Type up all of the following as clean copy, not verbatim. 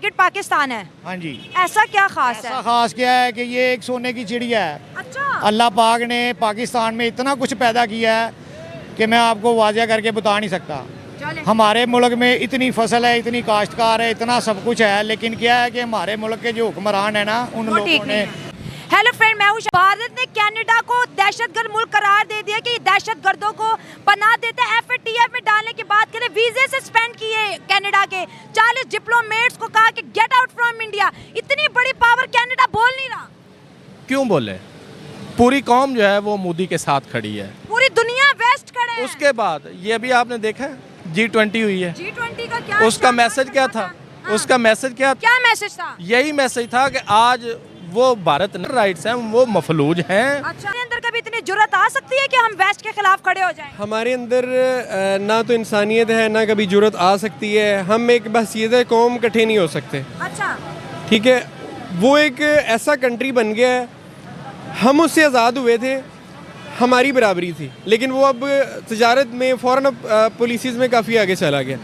Target Pakistan है। हाँ जी। ऐसा क्या खास ऐसा है? खास क्या है कि ये एक सोने की चिड़िया है। अच्छा। अल्लाह पाक ने पाकिस्तान में इतना कुछ पैदा किया है कि मैं आपको वाज़ह करके बता नहीं सकता। चले। हमारे मुल्क में इतनी फसल है, इतनी काश्तकार है, इतना सब कुछ है, लेकिन क्या है कि हमारे मुल्क के जो हुक्मरान है ना, उन वो ठीक लोगों नहीं ने है। हेलो फ्रेंड, मैं हूं भारत ने कनाडा को दहशतगर्द मुल्क करार दे दिया कि दहशतगर्दों को पनाह देते हैं। FATF में डालने की बात करें, वीजे सस्पेंड किए कनाडा के 40 डिप्लोमेट्स को, कहा कि गेट आउट फ्रॉम इंडिया। इतनी बड़ी पावर कनाडा बोल नहीं रहा। क्यों बोले? पूरी कौम जो है वो मोदी के साथ खड़ी है, पूरी दुनिया वेस्ट खड़े हैं। उसके बाद ये अभी आपने देखा है G20 हुई है, G20 का क्या उसका मैसेज क्या था? हाँ। उसका मैसेज क्या था? क्या मैसेज था? यही मैसेज था कि आज वो भारत राइट्स हैं, वो मफलूज हैं। अच्छा, हमारे अंदर कभी इतनी जुर्रत आ सकती है कि हम वेस्ट के खिलाफ खड़े हो जाएं? हमारे अंदर ना तो इंसानियत है, ना कभी जुर्रत आ सकती है। हम एक बहसीत कौम इकट्ठे नहीं हो सकते। अच्छा। ठीक है, वो एक ऐसा कंट्री बन गया है, हम उससे आज़ाद हुए थे, हमारी बराबरी थी, लेकिन वो अब तजारत में फ़ौरन पॉलिसीज़ में काफ़ी आगे चला गया।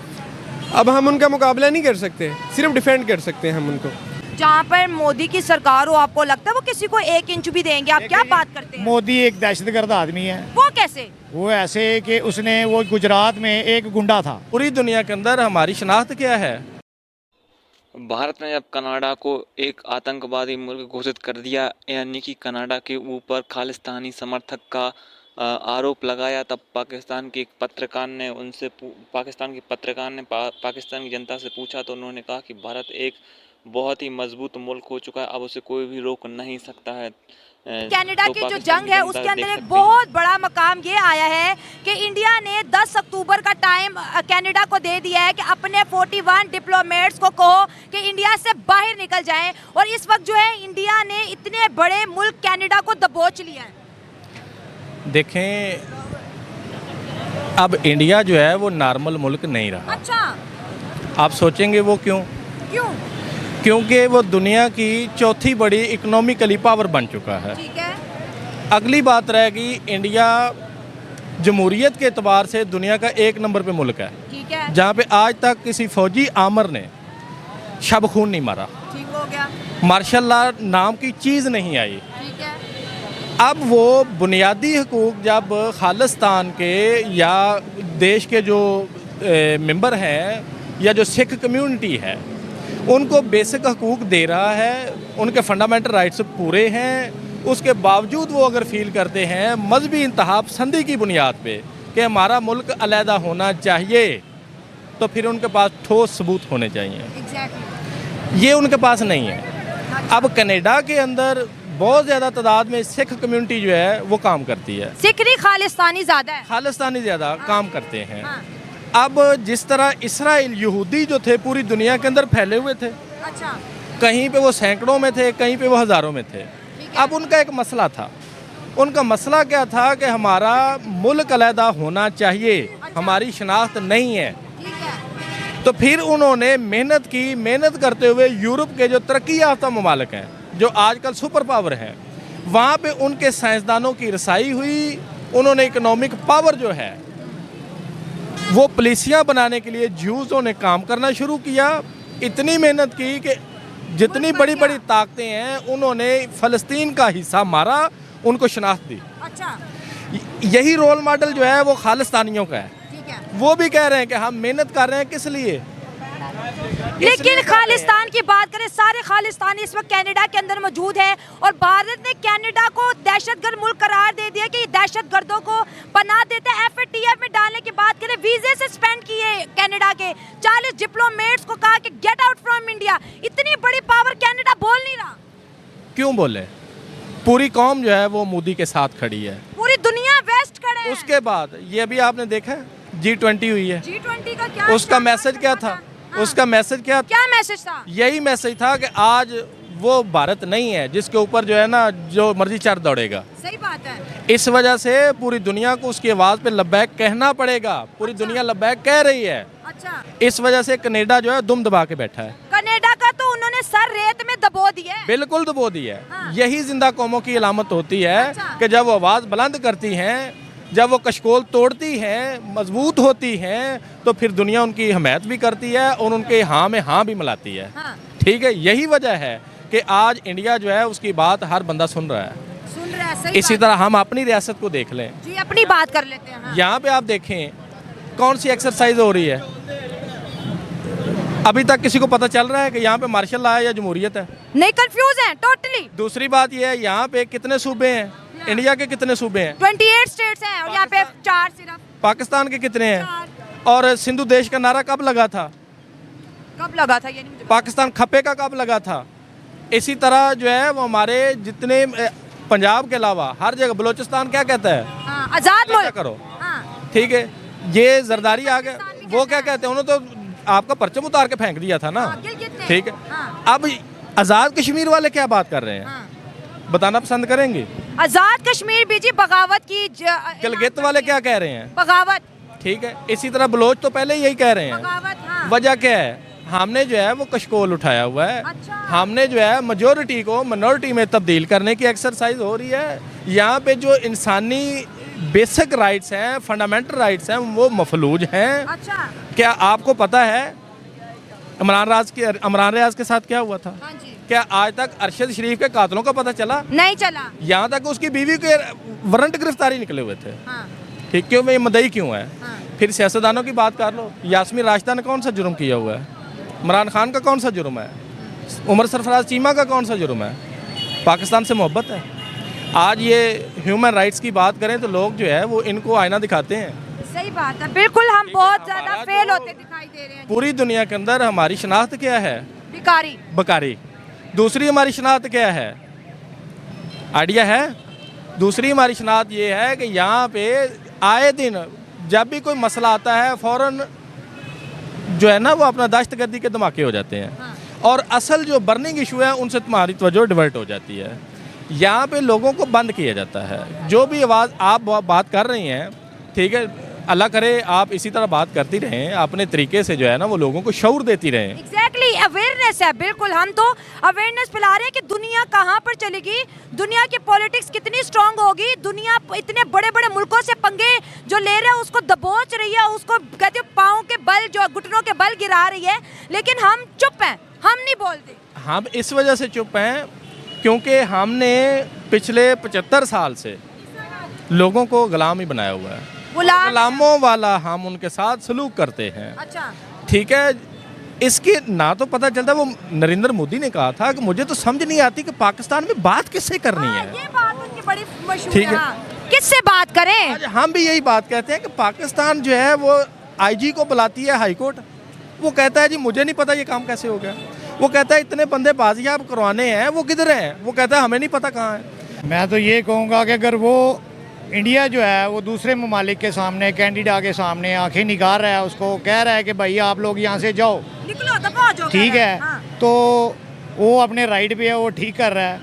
अब हम उनका मुकाबला नहीं कर सकते, सिर्फ डिफेंड कर सकते हैं हम उनको। जहाँ पर मोदी की सरकार हो, आपको लगता है वो किसी को 1 इंच भी देंगे? आप क्या बात करते हैं? मोदी एक दहशतगर्द आदमी है। वो कैसे? वो ऐसे कि उसने वो गुजरात में एक गुंडा था। पूरी दुनिया के अंदर हमारी शनाख्त क्या है? भारत ने अब कनाडा को एक आतंकवादी मुल्क घोषित कर दिया, यानी कि कनाडा के ऊपर खालिस्तानी समर्थक का आरोप लगाया। तब पाकिस्तान के एक पत्रकार ने पाकिस्तान की जनता से पूछा, तो उन्होंने कहा कि भारत एक बहुत ही मजबूत मुल्क हो चुका है, अब उसे कोई भी रोक नहीं सकता है। कनाडा तो की जो पाकिस्तान जंग है जनता उसके अंदर देख एक सकते बहुत बड़ा मकाम ये आया है कि इंडिया ने 10 अक्टूबर का टाइम कनाडा को दे दिया है कि अपने 41 डिप्लोमेट्स को कहो कि इंडिया से बाहर निकल जाएं। और इस वक्त जो है इंडिया ने इतने बड़े मुल्क कनाडा को दबोच लिया है। देखें, अब इंडिया जो है वो नॉर्मल मुल्क नहीं रहा। अच्छा। आप सोचेंगे वो क्यों? क्यों? क्योंकि वो दुनिया की चौथी बड़ी इकोनॉमिकली पावर बन चुका है। ठीक है। अगली बात रहेगी, इंडिया जमहूरियत के एतबार से दुनिया का 1 नंबर पे मुल्क है, ठीक है। जहाँ पे आज तक किसी फौजी आमर ने शब खून नहीं मारा, ठीक हो गया। मार्शल लॉ नाम की चीज़ नहीं आई। ठीक है। अब वो बुनियादी हकूक़ जब खालिस्तान के या देश के जो मेंबर हैं या जो सिख कम्युनिटी है उनको बेसिक हकूक़ दे रहा है, उनके फंडामेंटल राइट्स पूरे हैं, उसके बावजूद वो अगर फील करते हैं मजहबी इंतहा पसंदी की बुनियाद पे कि हमारा मुल्क अलहदा होना चाहिए, तो फिर उनके पास ठोस सबूत होने चाहिए। एग्जैक्टली। ये उनके पास नहीं है। अब कनाडा के अंदर बहुत ज़्यादा तादाद में सिख कम्युनिटी जो है वो काम करती है। सिख नहीं, खालिस्तानी ज्यादा है। खालिस्तानी ज़्यादा काम करते हैं। हाँ। अब जिस तरह इसराइल यहूदी जो थे पूरी दुनिया के अंदर फैले हुए थे, अच्छा। कहीं पे वो सैकड़ों में थे, कहीं पे वो हज़ारों में थे। अब उनका एक मसला था। उनका मसला क्या था कि हमारा मुल्क अलहदा होना चाहिए, हमारी शनाख्त नहीं है। ठीक है। तो फिर उन्होंने मेहनत की, मेहनत करते हुए यूरोप के जो तरक्की याफ्ता ममालिक हैं, जो आजकल सुपर पावर हैं, वहाँ पे उनके साइंसदानों की रसाई हुई। उन्होंने इकोनॉमिक पावर जो है वो पॉलिसियाँ बनाने के लिए ज्यूज़ों ने काम करना शुरू किया। इतनी मेहनत की कि जितनी बड़ी बड़ी ताकतें हैं उन्होंने फ़लस्तीन का हिस्सा मारा, उनको शनाख्त दी। अच्छा। यही रोल मॉडल जो है वो खालिस्तानियों का है। ठीक है। वो भी कह रहे हैं कि हम मेहनत कर रहे हैं, किस लिए? लेकिन खालिस्तान की बात करें, सारे खालिस्तानी इस वक्त कनाडा के अंदर मौजूद है और भारत ने कनाडा को दहशतगर्द मुल्क करार दे दिया कि दहशतगर्दों को पनाह देते हैं। FATF में डालने की बात करें, वीजे सस्पेंड किए कनाडा के 40 डिप्लोमेट्स को, कहा कि गेट आउट फ्रॉम इंडिया। इतनी बड़ी पावर कनाडा बोल नहीं रहा। क्यों बोले? पूरी कौम जो है वो मोदी के साथ खड़ी है, पूरी दुनिया वेस्ट खड़े हैं। उसके बाद ये अभी आपने देखा है G20 हुई है, G20 का क्या उसका मैसेज क्या था? उसका मैसेज क्या मैसेज था? यही मैसेज था कि आज वो भारत नहीं है जिसके ऊपर जो है ना जो मर्जी चढ़ दौड़ेगा। सही बात है। इस वजह से पूरी दुनिया को उसकी आवाज़ पे लब्बैक कहना पड़ेगा। पूरी दुनिया लब्बैक कह रही है। अच्छा। इस वजह से कनाडा जो है दुम दबा के बैठा है। कनाडा का तो उन्होंने सर रेत में दबो दिया है। बिल्कुल दबो दी है। हाँ। यही जिंदा कौमों की अलामत होती है अच्छा। कि जब वो आवाज़ बुलंद करती हैं, जब वो कशकोल तोड़ती हैं, मजबूत होती हैं, तो फिर दुनिया उनकी हमायत भी करती है और उनके हाँ में हाँ भी मिलाती है। हाँ। ठीक है, यही वजह है कि आज इंडिया जो है उसकी बात हर बंदा सुन रहा है। सुन रहे हैं, सही इसी बात तरह हम अपनी रियासत को देख लें, है। जी अपनी बात कर लेते हैं। हाँ। यहाँ पे आप देखें कौन सी एक्सरसाइज हो रही है। अभी तक किसी को पता चल रहा है कि यहाँ पे मार्शल लॉ है या जमहूरियत है? नहीं, कंफ्यूज हैं टोटली। दूसरी बात यह है यहाँ पे कितने सूबे हैं, इंडिया के कितने सूबे हैं? 28 स्टेट्स हैं और यहाँ पे 4 सिर्फ। पाकिस्तान के कितने हैं? 4। और सिंधु देश का नारा कब लगा था? कब लगा था ये नहीं मुझे पाकिस्तान खपे का कब लगा था? इसी तरह जो है वो हमारे जितने पंजाब के अलावा हर जगह, बलोचिस्तान क्या कहता है? हाँ, आजाद क्या मुल्क करो, हाँ। ठीक है। ये जरदारी आ गए, वो क्या कहते हैं? उन्होंने तो आपका परचम उतार के फेंक दिया था ना, हाँ, गिलगित ने। ठीक है। हाँ। अब आज़ाद कश्मीर वाले क्या बात कर रहे हैं, हाँ। बताना पसंद करेंगे? आजाद कश्मीर भी जी बगावत की गिलगित वाले क्या कह रहे हैं? बगावत, ठीक है। इसी तरह बलोच तो पहले यही कह रहे हैं। बगावत। हाँ। वजह क्या है? हमने जो है वो कशकोल उठाया हुआ है। अच्छा। हमने जो है मेजोरिटी को मिनोरिटी में तब्दील करने की एक्सरसाइज हो रही है। यहाँ पे जो इंसानी बेसिक राइट्स हैं, फंडामेंटल राइट्स हैं, वो मफलूज हैं। अच्छा। क्या आपको पता है इमरान रियाज के साथ क्या हुआ था? हाँ जी। क्या आज तक अरशद शरीफ के कातलों का पता चला? नहीं चला। यहाँ तक उसकी बीवी के वारंट गिरफ्तारी निकले हुए थे। हाँ। ठीक, क्यों? ये मदई क्यों है? हाँ। फिर सियासतदानों की बात कर लो। यास्मीन राशिदा ने कौन सा जुर्म किया हुआ है? इमरान खान का कौन सा जुर्म है? उमर सरफराज चीमा का कौन सा जुर्म है? पाकिस्तान से मोहब्बत है। आज ये ह्यूमन राइट्स की बात करें तो लोग जो है वो इनको आईना दिखाते हैं। सही बात है, बिल्कुल हम बहुत ज्यादा हमारा फेल जो होते दिखाई दे रहे हैं। पूरी दुनिया के अंदर हमारी शनाख्त क्या है? भिखारी। बकारी। दूसरी हमारी शनाख्त क्या है? आइडिया है? दूसरी हमारी शनाख्त ये है कि यहाँ पे आए दिन जब भी कोई मसला आता है फ़ौरन जो है ना वो अपना दहशतगर्दी के धमाके हो जाते हैं। हाँ। और असल जो बर्निंग इशू है उनसे तुम्हारी तवज्जो डिवर्ट हो जाती है। यहाँ पे लोगों को बंद किया जाता है। जो भी आवाज़ आप बात कर रही हैं, ठीक है, अल्लाह करे आप इसी तरह बात करती रहें, अपने तरीके से जो है ना वो लोगों को शऊर देती रहें। एग्जैक्टली, अवेयरनेस है। बिल्कुल हम तो अवेयरनेस फैला रहे हैं कि दुनिया कहाँ पर चलेगी, दुनिया की पॉलिटिक्स कितनी स्ट्रांग होगी, दुनिया इतने बड़े बड़े मुल्कों से पंगे जो ले रहे हैं उसको दबोच रही है, उसको कहते हैं पाँव के बल, जो घुटनों के बल गिरा रही है, लेकिन हम चुप हैं, हम नहीं बोलते। हम इस वजह से चुप हैं क्योंकि हमने पिछले 75 साल से लोगों को गुलाम ही बनाया हुआ है। गुलामों वाला हम उनके साथ सलूक करते हैं। अच्छा। ठीक है, इसके ना तो पता चलता। वो नरेंद्र मोदी ने कहा था कि मुझे तो समझ नहीं आती कि पाकिस्तान में बात किससे करनी है। ये बात उनकी बड़ी मशहूर ठीक है। है। हाँ। किससे बात करें? आज हम भी यही बात कहते हैं कि पाकिस्तान जो है वो आईजी को बुलाती है हाई कोर्ट, वो कहता है जी मुझे नहीं पता ये काम कैसे हो गया। वो कहता है इतने बंदे बाजियाब करवाने हैं, वो किधर हैं? वो कहता है हमें नहीं पता कहाँ है। मैं तो ये कहूँगा कि अगर वो इंडिया जो है वो दूसरे ममालिक के सामने, कैंडिडा के सामने आंखें निकाल रहा है, उसको कह रहा है कि भाई आप लोग यहाँ से जाओ, निकलो दफा हो जाओ, ठीक है, हाँ। तो वो अपने राइट पे है, वो ठीक कर रहा है।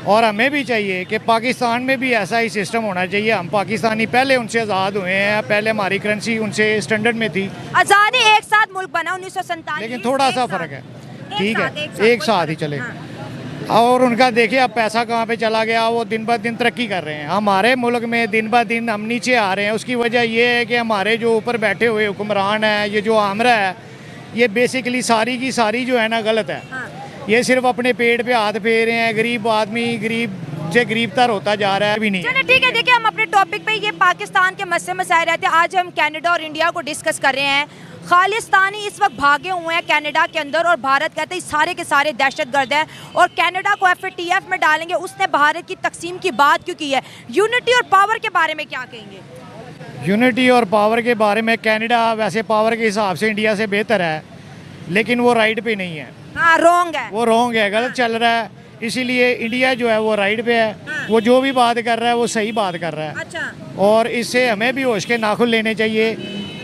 और हमें भी चाहिए कि पाकिस्तान में भी ऐसा ही सिस्टम होना चाहिए। हम पाकिस्तानी पहले उनसे आज़ाद हुए हैं, पहले हमारी करेंसी उनसे स्टैंडर्ड में थी, आज़ादी एक साथ मुल्क बना 1947, लेकिन थोड़ा सा फ़र्क है। ठीक है, एक साथ ही चले। हाँ। और उनका देखिए अब पैसा कहाँ पे चला गया, वो दिन ब दिन तरक्की कर रहे हैं। हमारे मुल्क में दिन ब दिन हम नीचे आ रहे हैं। उसकी वजह ये है कि हमारे जो ऊपर बैठे हुए हुक्मरान हैं, ये जो आमरा है, ये बेसिकली सारी की सारी जो है ना गलत है। हाँ। ये सिर्फ अपने पेट पे हाथ फेर रहे हैं। गरीब आदमी गरीब से गरीबतर होता जा रहा है। भी नहीं चलो ठीक है, देखिए हम अपने टॉपिक पे ये पाकिस्तान के मसले मसाइल रहते हैं। आज हम कनाडा और इंडिया को डिस्कस कर रहे हैं। खालिस्तानी इस वक्त भागे हुए हैं कनाडा के अंदर और भारत कहते हैं सारे के सारे दहशतगर्द हैं और कनाडा को FATF में डालेंगे। उसने भारत की तकसीम की बात क्यों की है? यूनिटी और पावर के बारे में क्या कहेंगे? यूनिटी और पावर के बारे में कनाडा वैसे पावर के हिसाब से इंडिया से बेहतर है, लेकिन वो राइट पे नहीं है। हाँ, रॉन्ग है, वो रॉन्ग है, गलत चल रहा है। इसीलिए इंडिया जो है वो राइट पे है। वो जो भी बात कर रहा है वो सही बात कर रहा है। अच्छा। और इससे हमें भी होश के नाखुन लेने चाहिए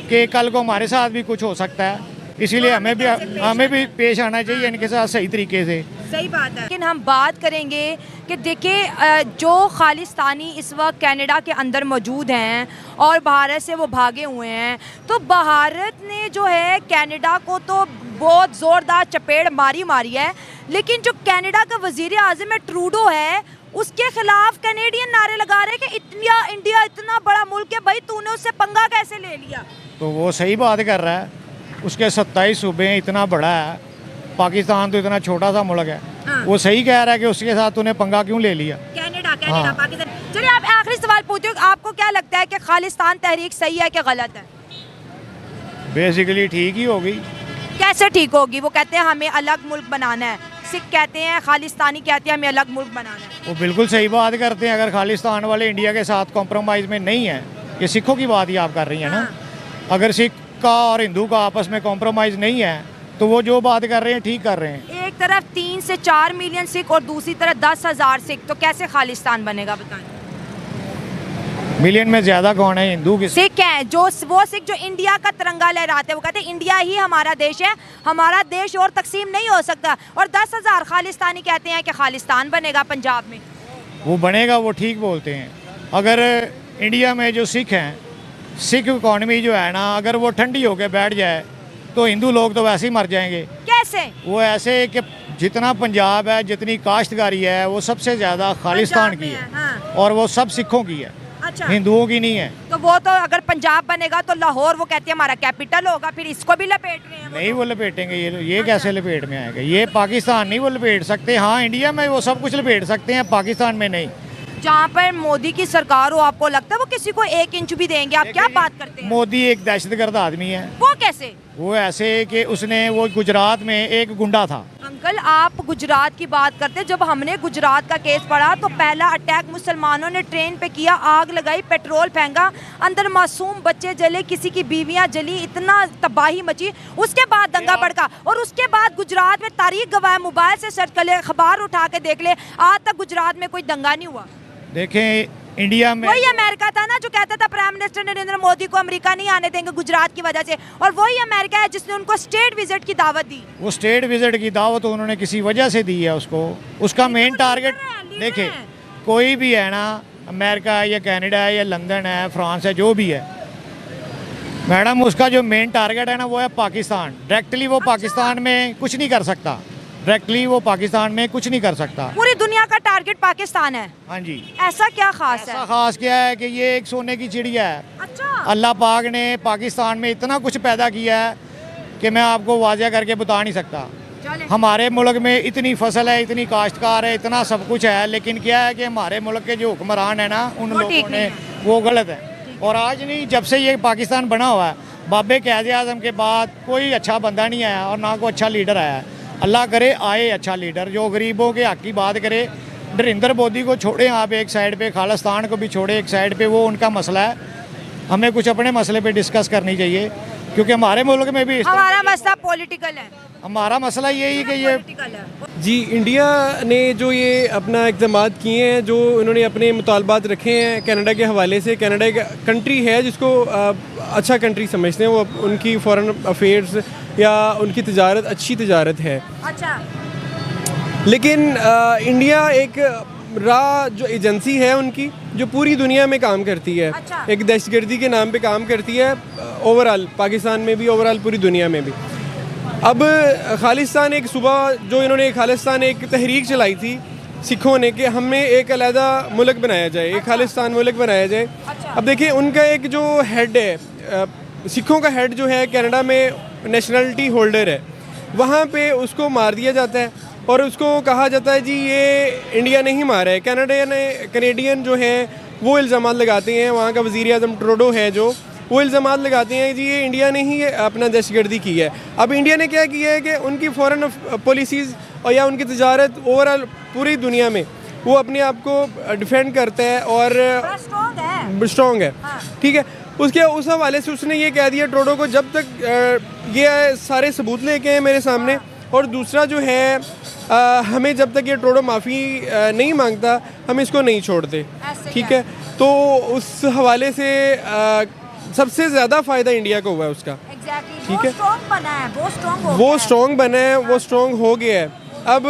कि कल को हमारे साथ भी कुछ हो सकता है। इसीलिए हमें भी पेश आना चाहिए इनके साथ सही तरीके से। सही बात है। लेकिन हम बात करेंगे कि देखिए जो खालिस्तानी इस वक्त कनाडा के अंदर मौजूद हैं और भारत से वो भागे हुए हैं, तो भारत ने जो है कनाडा को तो बहुत ज़ोरदार चपेट मारी है, लेकिन जो कनाडा का वज़ीर आज़म है ट्रूडो है, उसके खिलाफ कैनेडियन नारे लगा रहे हैं कि इंडिया इतना बड़ा मुल्क है, भाई तूने उससे पंगा कैसे ले लिया? तो वो सही बात कर रहा है। उसके 27 सूबे हैं, इतना बड़ा है, पाकिस्तान तो इतना छोटा सा मुल्क है, हाँ। वो सही कह रहा है कि उसके साथ तूने पंगा क्यों ले लिया। कनाडा हाँ। पाकिस्तान। चलिए आप आखिरी सवाल पूछो, आपको क्या लगता है कि खालिस्तान तहरीक सही है कि गलत है? बेसिकली ठीक ही होगी। कैसे ठीक होगी? वो कहते हैं हमें अलग मुल्क बनाना है, सिख कहते हैं, खालिस्तानी कहते हैं हमें अलग मुल्क बनाना है। वो बिल्कुल सही बात करते हैं। अगर खालिस्तान वाले इंडिया के साथ कॉम्प्रोमाइज़ में नहीं है, ये सिखों की बात ही आप कर रही हैं ना, अगर सिख का और हिंदू का आपस में कॉम्प्रोमाइज़ नहीं है तो वो जो बात कर रहे हैं ठीक कर रहे हैं। एक तरफ 3 से 4 मिलियन सिख और दूसरी तरफ 10,000 सिख, तो कैसे खालिस्तान बनेगा बताएं? मिलियन में ज़्यादा कौन है? हिंदू की सिख हैं, जो वो सिख जो इंडिया का तिरंगा लहराते हैं, वो कहते हैं इंडिया ही हमारा देश है, हमारा देश और तकसीम नहीं हो सकता। और 10,000 खालिस्तानी कहते हैं कि खालिस्तान बनेगा पंजाब में। वो बनेगा, वो ठीक बोलते हैं। अगर इंडिया में जो सिख हैं, सिख इकॉनमी जो है ना, अगर वो ठंडी होकर बैठ जाए तो हिंदू लोग तो वैसे ही मर जाएंगे। कैसे? वो ऐसे कि जितना पंजाब है, जितनी काश्तकारी है, वो सबसे ज़्यादा खालिस्तान पंजाब की में है, हाँ। और वो सब सिखों की है, अच्छा, हिंदुओं की नहीं है। तो वो तो अगर पंजाब बनेगा तो लाहौर वो कहते हैं हमारा कैपिटल होगा, फिर इसको भी लपेट रहे हैं वो नहीं तो। वो लपेटेंगे, ये कैसे लपेट में आएगा? ये पाकिस्तान नहीं वो लपेट सकते। हाँ, इंडिया में वो सब कुछ लपेट सकते हैं, पाकिस्तान में नहीं। जहाँ पर मोदी की सरकार हो, आपको लगता है वो किसी को 1 इंच भी देंगे? आप क्या बात करते हैं? मोदी एक दहशतगर्द आदमी है। वो कैसे? वो ऐसे कि उसने वो गुजरात में एक गुंडा था। अंकल आप गुजरात की बात करते हैं, जब हमने गुजरात का केस पढ़ा तो पहला अटैक मुसलमानों ने ट्रेन पे किया, आग लगाई, पेट्रोल फेंका, अंदर मासूम बच्चे जले, किसी की बीवियां जली, इतना तबाही मची। उसके बाद दंगा भड़का और उसके बाद गुजरात में तारीख गवाह, मोबाइल से सर्च कर ले, अखबार उठा के देख ले, आज तक गुजरात में कोई दंगा नहीं हुआ। देखें इंडिया में वही अमेरिका था ना जो कहता था प्राइम मिनिस्टर नरेंद्र मोदी को अमेरिका नहीं आने देंगे गुजरात की वजह से, और वही अमेरिका है जिसने उनको स्टेट विजिट की दावत दी। वो स्टेट विजिट की दावत उन्होंने किसी वजह से दी है उसको। उसका मेन टारगेट देखे, कोई भी है ना, अमेरिका है या कनाडा है या लंदन है, फ्रांस है, जो भी है मैडम, उसका जो मेन टारगेट है ना वो है पाकिस्तान। डायरेक्टली वो पाकिस्तान में कुछ नहीं कर सकता, डायरेक्टली वो पाकिस्तान में कुछ नहीं कर सकता। पूरी दुनिया का टारगेट पाकिस्तान है। हाँ जी। ऐसा क्या खास है? ऐसा खास क्या है कि ये एक सोने की चिड़िया है। अच्छा, अल्लाह पाक ने पाकिस्तान में इतना कुछ पैदा किया है कि मैं आपको वाज़ह करके बता नहीं सकता। चलें। हमारे मुल्क में इतनी फसल है, इतनी काश्तकार है, इतना सब कुछ है, लेकिन क्या है कि हमारे मुल्क के जो हुक्मरान है ना, उन वो ठीक लोगों ने नहीं वो गलत है। और आज नहीं, जब से ये पाकिस्तान बना हुआ है, बाबे क़ायद आज़म के बाद कोई अच्छा बंदा नहीं आया और ना कोई अच्छा लीडर आया है। अल्लाह करे आए अच्छा लीडर जो गरीबों के हक़ की बात करे। नरेंद्र मोदी को छोड़ें आप एक साइड पे, खालिस्तान को भी छोड़े एक साइड पे, वो उनका मसला है। हमें कुछ अपने मसले पे डिस्कस करनी चाहिए, क्योंकि हमारे मुल्क में भी हमारा मसला पॉलिटिकल है। हमारा मसला यही कि ये पॉलिटिकल है। जी, इंडिया ने जो ये अपना इक़दामात किए हैं, जो इन्होंने अपने मुतालबात रखे हैं कनाडा के हवाले से, कनाडा एक कंट्री है जिसको अच्छा कंट्री समझते हैं, वो उनकी फॉरेन अफेयर्स या उनकी तिजारत अच्छी तिजारत है। अच्छा, लेकिन इंडिया एक जो एजेंसी है उनकी, जो पूरी दुनिया में काम करती है, अच्छा। एक दहशतगर्दी के नाम पे काम करती है, ओवरऑल पाकिस्तान में भी, ओवरऑल पूरी दुनिया में भी। अब खालिस्तान एक सुबह जो इन्होंने खालिस्तान एक तहरीक चलाई थी सिखों ने कि हमें एक अलहदा मुल्क बनाया जाए, एक खालिस्तान मुल्क बनाया जाए। अब देखिए उनका एक जो हेड है, सिखों का हेड जो है कनाडा में नेशनलिटी होल्डर है, वहाँ पे उसको मार दिया जाता है और उसको कहा जाता है जी ये इंडिया नहीं मारा है। कनेडियन जो है वो इल्ज़ाम लगाते हैं, वहाँ का वज़ीर आज़म ट्रूडो है जो, वो इल्ज़ाम लगाते हैं जी ये इंडिया ने ही अपना दहशतगर्दी की है। अब इंडिया ने क्या किया है कि उनकी फॉरेन पॉलिसीज़ और या उनकी तजारत ओवरऑल पूरी दुनिया में वो अपने आप को डिफेंड करता है और स्ट्रॉन्ग है, ठीक है। उसके उस हवाले से उसने ये कह दिया ट्रूडो को, जब तक ये सारे सबूत लेके हैं मेरे सामने, और दूसरा जो है हमें जब तक ये ट्रूडो माफ़ी नहीं मांगता हम इसको नहीं छोड़ते, ठीक है। तो उस हवाले से सबसे ज़्यादा फ़ायदा इंडिया को हुआ है उसका, ठीक है। वो स्ट्रॉन्ग बना है, वो स्ट्रॉन्ग हो गया है। अब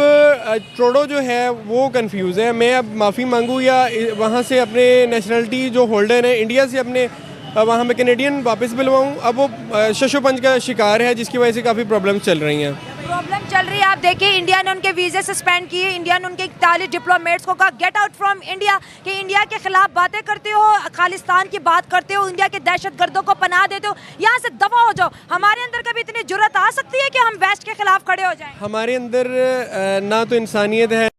ट्रूडो जो है वो कंफ्यूज है, मैं अब माफ़ी मांगूँ या वहाँ से अपने नेशनलिटी जो होल्डर है इंडिया से अपने वहाँ में कैनेडियन वापस बुलवाऊँ। अब वो शशोपंज का शिकार है जिसकी वजह से काफ़ी प्रॉब्लम्स चल रही हैं। प्रॉब्लम चल रही है। आप देखिए इंडिया ने उनके वीज़े सस्पेंड किए, इंडिया ने उनके 41 डिप्लोमेट्स को कहा गेट आउट फ्रॉम इंडिया, कि इंडिया के खिलाफ बातें करते हो, खालिस्तान की बात करते हो, इंडिया के दहशतगर्दों को पनाह देते हो, यहाँ से दफा हो जाओ। हमारे अंदर कभी इतनी जुर्रत आ सकती है कि हम वेस्ट के खिलाफ खड़े हो जाएं? हमारे अंदर ना तो इंसानियत है